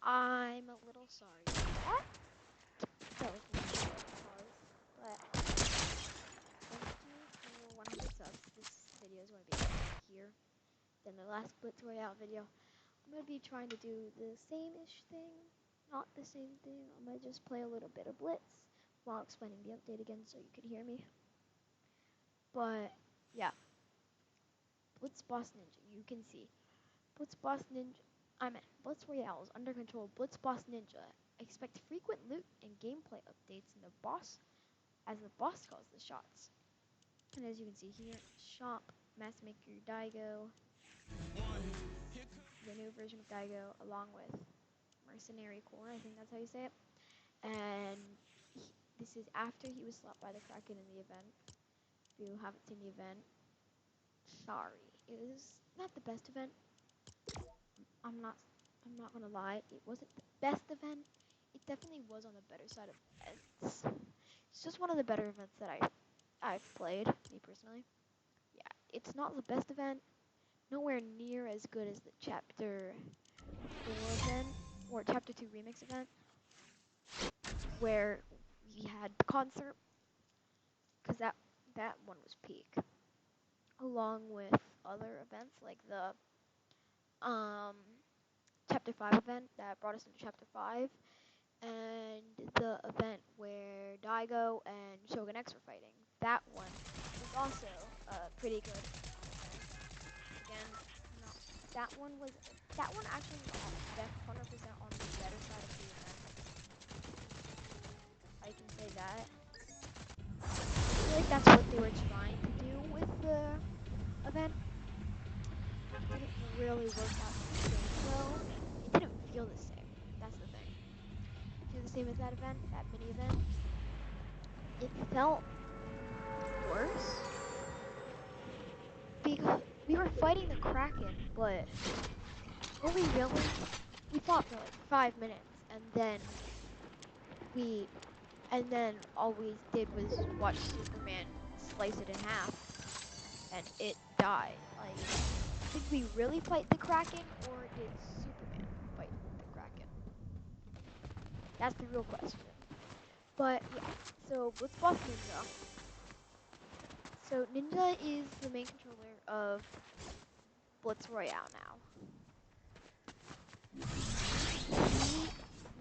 I'm a little sorry for that. That was my pause. But thank you for 100 subs. This video is going to be here than the last Blitz Royale video. I'm going to be trying to do the same-ish thing. Not the same thing. I'm going to just play a little bit of Blitz while explaining the update again so you can hear me. But, yeah. Blitz Boss Ninja, you can see. Blitz Boss Ninja, Blitz Royale is under control. Blitz Boss Ninja. Expect frequent loot and gameplay updates in the boss, as the boss calls the shots. And as you can see here, shop, Massmaker Daigo, the new version of Daigo, along with Mercenary Core, I think that's how you say it. And this is after he was slapped by the Kraken in the event. If you haven't seen the event, sorry. It was not the best event. I'm not gonna lie, it wasn't the best event. It definitely was on the better side of events. It's just one of the better events that I've played, me personally. Yeah, it's not the best event, nowhere near as good as the Chapter 4 event, or Chapter 2 Remix event, where we had the concert, because that one was peak, along with other events like the Chapter 5 event that brought us into Chapter 5, and the event where Daigo and Shogun X were fighting. That one was also pretty good. Again, no, that one actually was 100% on the better side of the event. I can say that. I feel like that's what they were trying to do with the event. It didn't really work out the same though. It didn't feel the same. That's the thing. It didn't feel the same as that event, that mini event. It felt worse because we were fighting the Kraken, but were we really? We fought for like 5 minutes, and then all we did was watch Superman slice it in half, and it died. Like, did we really fight the Kraken, or did Superman fight the Kraken? That's the real question. But yeah, so let's boss Ninja. So Ninja is the main controller of Blitz Royale now. He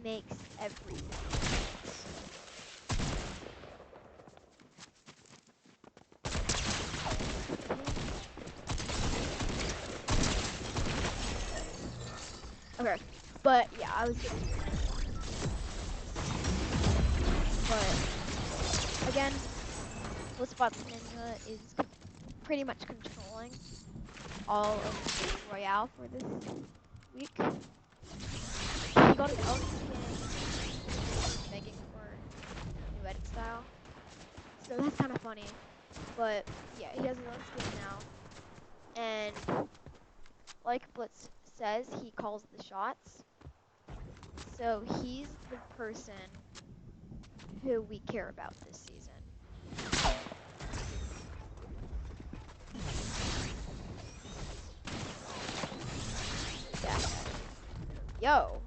makes everything. Okay, but yeah, I was getting. But again, Blitz Ninja is pretty much controlling all of Royale for this week. He got his own skin, begging for new edit style, so that's kind of funny. But yeah, he has his own skin now, and like Blitz says, he calls the shots. So he's the person who we care about this season. Yeah. Yo.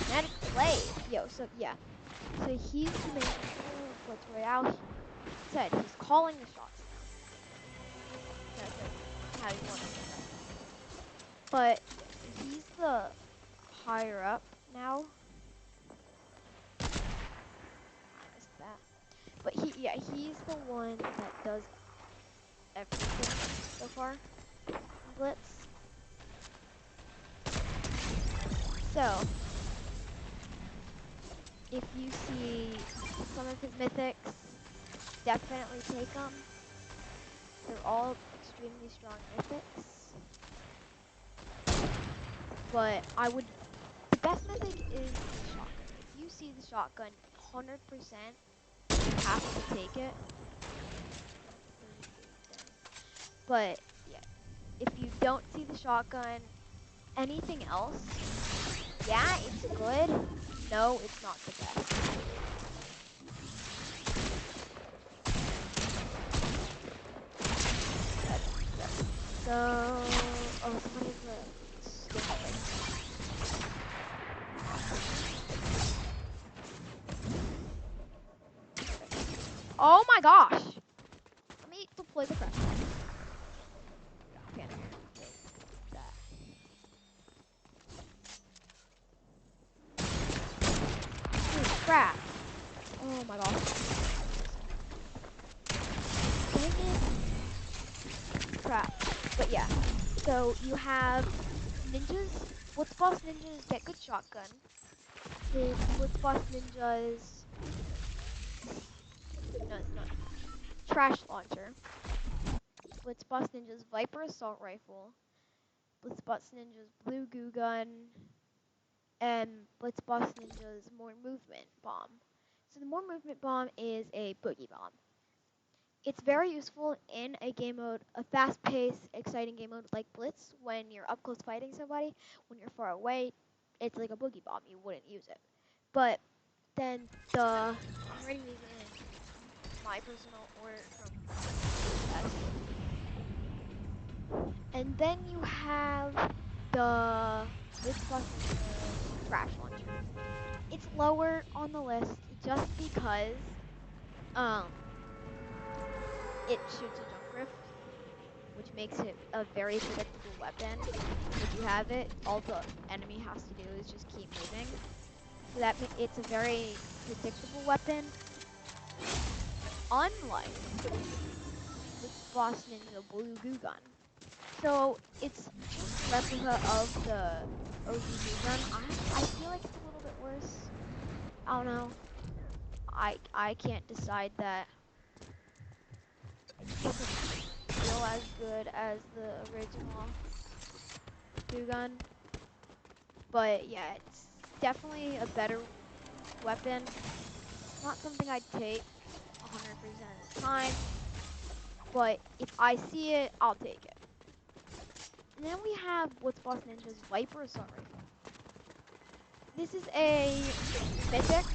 Manic play. Yo, so yeah. So he's the main controller of Blitz Royale. He said he's calling the shots now. That's how you want to say that. But yeah, he's the higher up now. I missed that. But he's the one that does everything so far in Blitz. So, if you see some of his mythics, definitely take them. They're all extremely strong mythics. But the best mythic is the shotgun. If you see the shotgun, 100%, you have to take it. But yeah, if you don't see the shotgun, anything else, yeah, it's good. No, it's not the best. So, oh, somebody has a skin plate. my gosh! Let me deploy the pressure. Okay, that. Holy crap! Oh my gosh. Dang it. Crap. But yeah. So you have ninjas. Blitz boss ninjas get good shotgun. Blitz boss ninjas. No. Trash launcher. Blitz boss ninjas Viper assault rifle. Blitz boss ninjas blue goo gun. And Blitz boss ninjas more movement bomb. So the more movement bomb is a boogie bomb. It's very useful in a game mode, a fast-paced, exciting game mode like Blitz, when you're up close fighting somebody. When you're far away, it's like a boogie bomb. You wouldn't use it. But then I'm rating these in my personal order from best. And then you have the Blitz plus Trash Launcher. It's lower on the list just because it shoots a jump drift, which makes it a very predictable weapon. If you have it, all the enemy has to do is just keep moving. So it's a very predictable weapon. Unlike the Boss Ninja Blue Goo Gun. So it's just a replica of the OG Goo Gun. I feel like it's a little bit worse. I don't know. I can't decide that. It doesn't feel as good as the original Goo Gun. But yeah, it's definitely a better weapon. Not something I'd take 100% of the time. But if I see it, I'll take it. And then we have Blitz Boss Ninja's Viper Assault Rifle. This is a mythic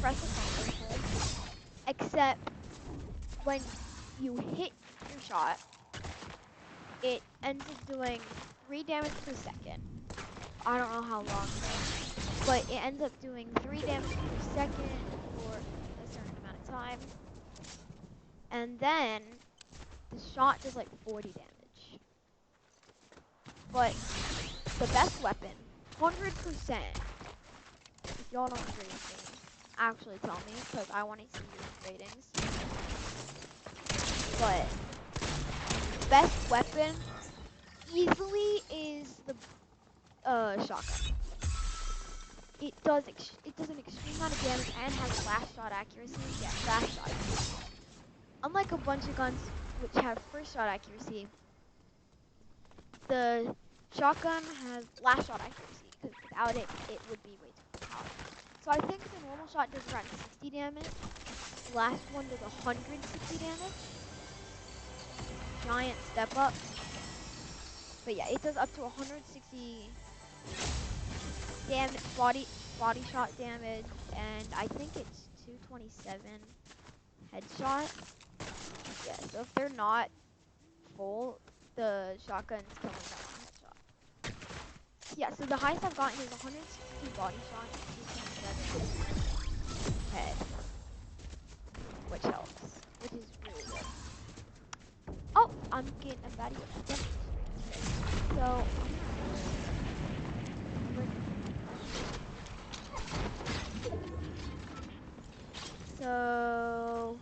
press assault rifle, except when you hit your shot, it ends up doing 3 damage per second. I don't know how long though, but it ends up doing 3 damage per second for a certain amount of time. And then the shot does like 40 damage. But the best weapon, 100%. If y'all don't agree with me, actually tell me, because I want to see your ratings. But best weapon easily is the shotgun. It does an extreme amount of damage and has last shot accuracy. Yeah, last shot accuracy. Unlike a bunch of guns which have first shot accuracy, the shotgun has last shot accuracy, because without it, it would be way too powerful. So I think the normal shot does around 60 damage. The last one does 160 damage. Giant step up. But yeah, it does up to 160 damage, body shot damage, and I think it's 227 headshot. Yeah, so if they're not full, the shotgun's killing them on headshot. Yeah, so the highest I've gotten is 160 body shot and 227 head, which helps, which is really good. Oh, I'm about to get a demonstrate. So So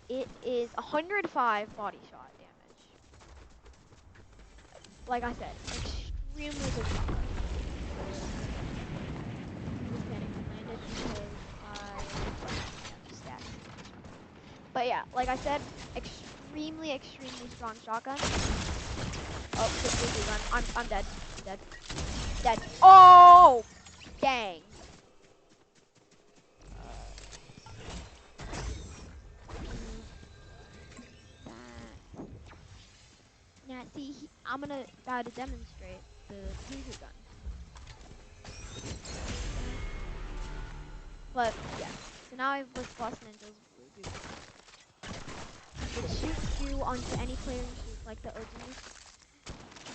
it is 105 body shot damage. Like I said, extremely good shot. Just getting landed because I the stats. But yeah, like I said, extremely strong shotgun. Oh, this gun. I'm dead. Dead. Dead. Oh, dang. Now, see, I'm about to demonstrate the Zuzu gun. But, yeah. So now I have Blitz Boss Ninja's Blue Goo gun. It shoots you onto any player you shoot, like the OG,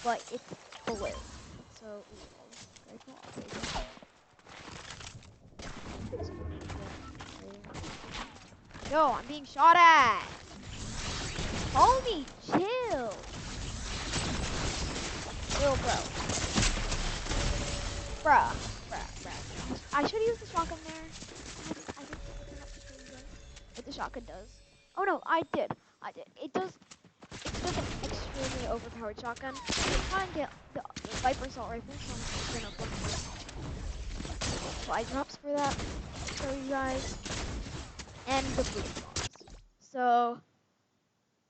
but it's blue. So, ooh, grateful, I'll take it. Yo, I'm being shot at! Homie, chill. Little bro. Bruh. I should have used the shotgun there. I didn't think it much changes. What the shotgun does. Oh no, I did. It's just an extremely overpowered shotgun. I'm trying to get the Viper assault rifle, so I'm just gonna put supply drops for that. Show you guys. And the boogie bombs. So,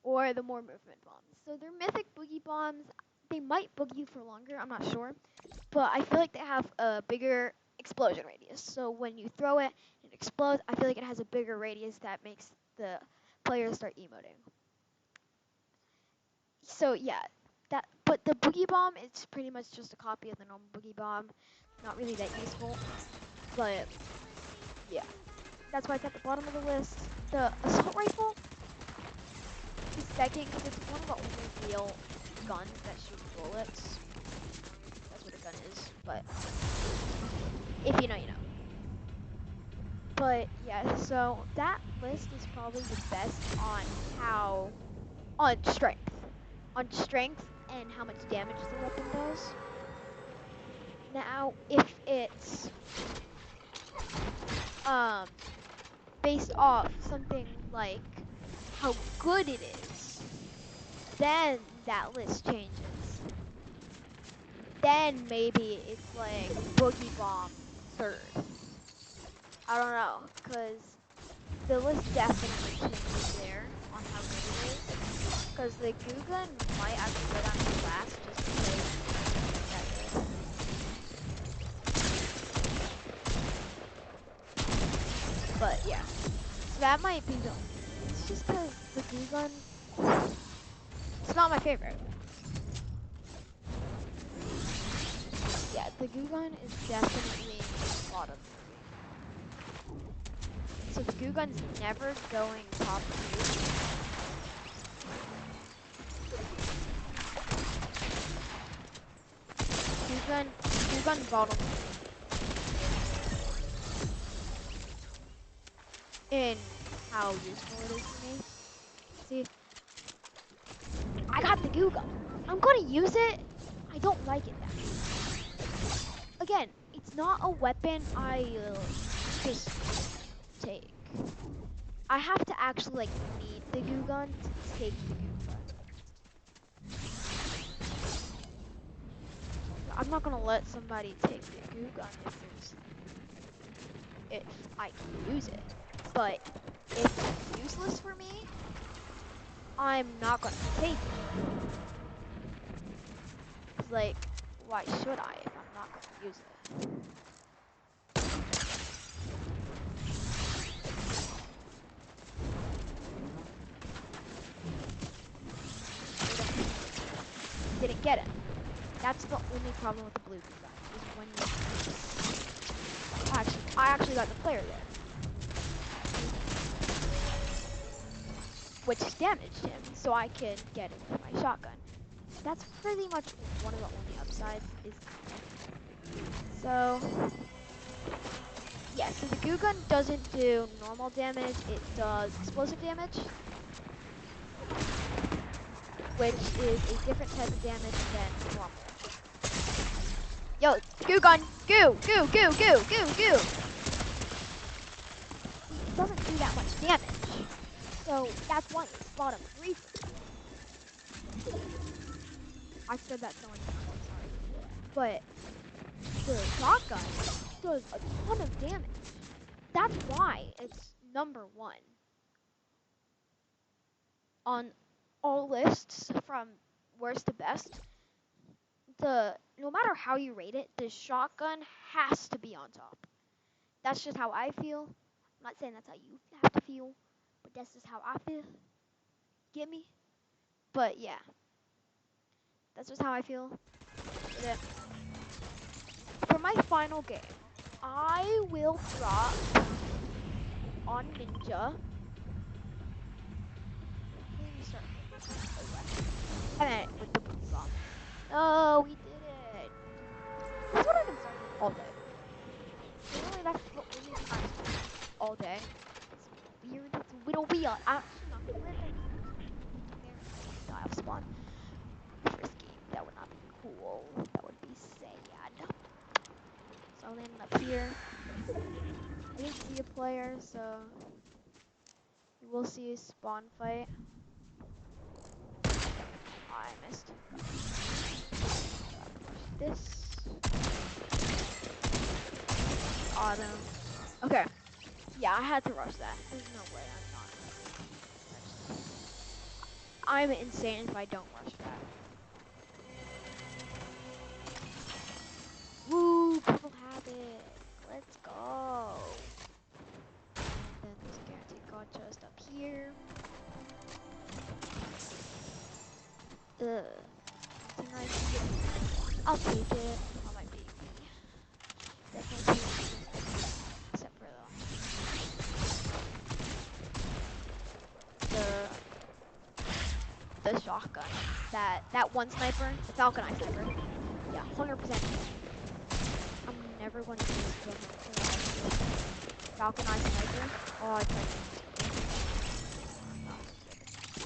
or the more movement bombs. So they're mythic boogie bombs. They might boogie you for longer, I'm not sure. But I feel like they have a bigger explosion radius. So when you throw it and it explodes, I feel like it has a bigger radius that makes the players start emoting. So yeah, but the boogie bomb is pretty much just a copy of the normal boogie bomb. Not really that useful, but yeah, that's why it's at the bottom of the list. The assault rifle is second because it's one of the only real guns that shoot bullets. That's what a gun is, but if you know, you know. But yeah, so that list is probably the best on how on strength and how much damage the weapon does. Now, if it's um based off something like how good it is, then that list changes. Then maybe it's like Boogie Bomb third. I don't know, cause the list definitely changes there on how good it is. Cause the Goo Gun might actually go down to last just because it's that good. But yeah, so that might be the. It's just cause the Goo Gun, it's not my favorite. Yeah, the Goo Gun is definitely bottom for me. So the Goo Gun's never going top 2. Goo Gun bottom 3 in how useful it is for me. See, I got the Goo Gun. I'm gonna use it. I don't like it that much. Again, it's not a weapon I'll just take. I have to actually like need the Goo Gun to take the Goo Gun. I'm not gonna let somebody take the Goo Gun if I can use it. But if it's useless for me, I'm not gonna take it. It's like, why should I if I'm not gonna use it? Didn't get it. That's the only problem with the blue Goo Gun, is when you I actually got the player there, which damaged him, so I can get it with my shotgun. That's pretty much one of the only upsides is so yeah, so the Goo Gun doesn't do normal damage, it does explosive damage, which is a different type of damage than normal. Yo, Goo Gun! Goo! Goo! Goo! Goo! Goo! Goo! See, it doesn't do that much damage. So that's why it's bottom 3 for me. I said that so many times, I'm sorry. But the shotgun does a ton of damage. That's why it's number 1 on all lists from worst to best. No matter how you rate it, the shotgun has to be on top. That's just how I feel. I'm not saying that's how you have to feel, but that's just how I feel. Get me? But yeah, that's just how I feel. For my final game, I will drop on Ninja. Hopefully we start winning. Oh yeah. And then with the boogie bomb. Oh, we did it. That's what I've been starting with all day. Literally, that's the only thing I've started with all day. It's weird. It's a little weird. I'm actually not gonna wear that. cool. That would be sad. So I landed up here. I didn't see a player, so you will see a spawn fight. I missed. This. Autumn. Okay. Yeah, I had to rush that. There's no way I'm not. Actually, I'm insane if I don't rush that. Woo, purple habit. Let's go. And then there's a guaranteed god chest up here. Something right here. I'll take it. I might be. Definitely take it. Except for the shotgun. That one sniper, the Falcon Eye sniper. Yeah, 100%. I'm never going to use the Falcon Eye sniper. Oh, I tried to use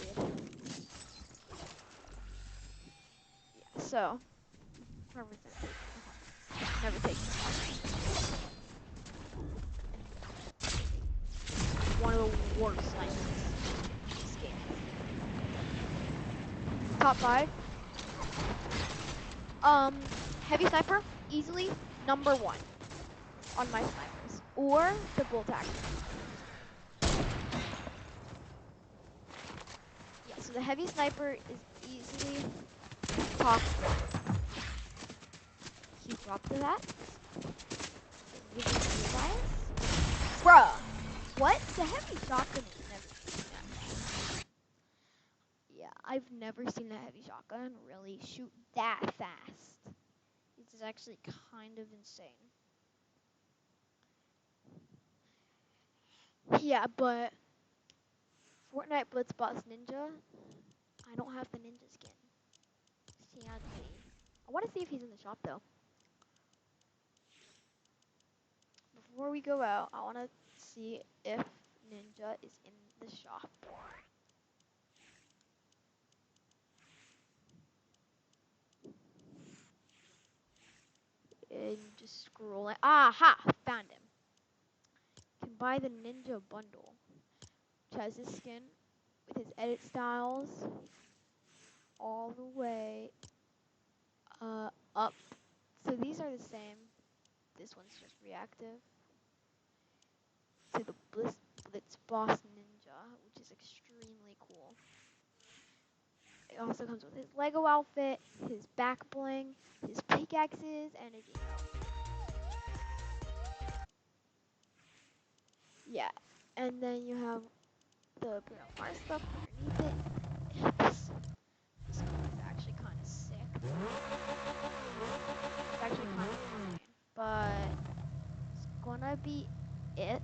it. Yeah, so 100% never take the Falcon. One of the worst snipers in this game. Top 5. Heavy sniper, easily number 1 on my snipers, or the bolt action. Yeah, so the heavy sniper is easily top 1. Keep up to that. Bruh, what? The heavy shotgun is never seen that fast. Yeah, I've never seen a heavy shotgun really shoot that fast. It's actually kind of insane. Yeah, but Fortnite Blitz Boss Ninja, I don't have the ninja skin. Sadly. I want to see if he's in the shop though. Before we go out, I want to see if Ninja is in the shop. And just scrolling. Aha! Found him. You can buy the Ninja bundle, which has his skin with his edit styles all the way up. So these are the same. This one's just reactive to the Blitz Boss Ninja, which is extremely cool. It also comes with his Lego outfit, his back bling, his pickaxes, and his emote. Yeah, and then you have the Bruno Mars stuff underneath it. This one is actually kind of sick. It's actually kind of insane, but it's gonna be it.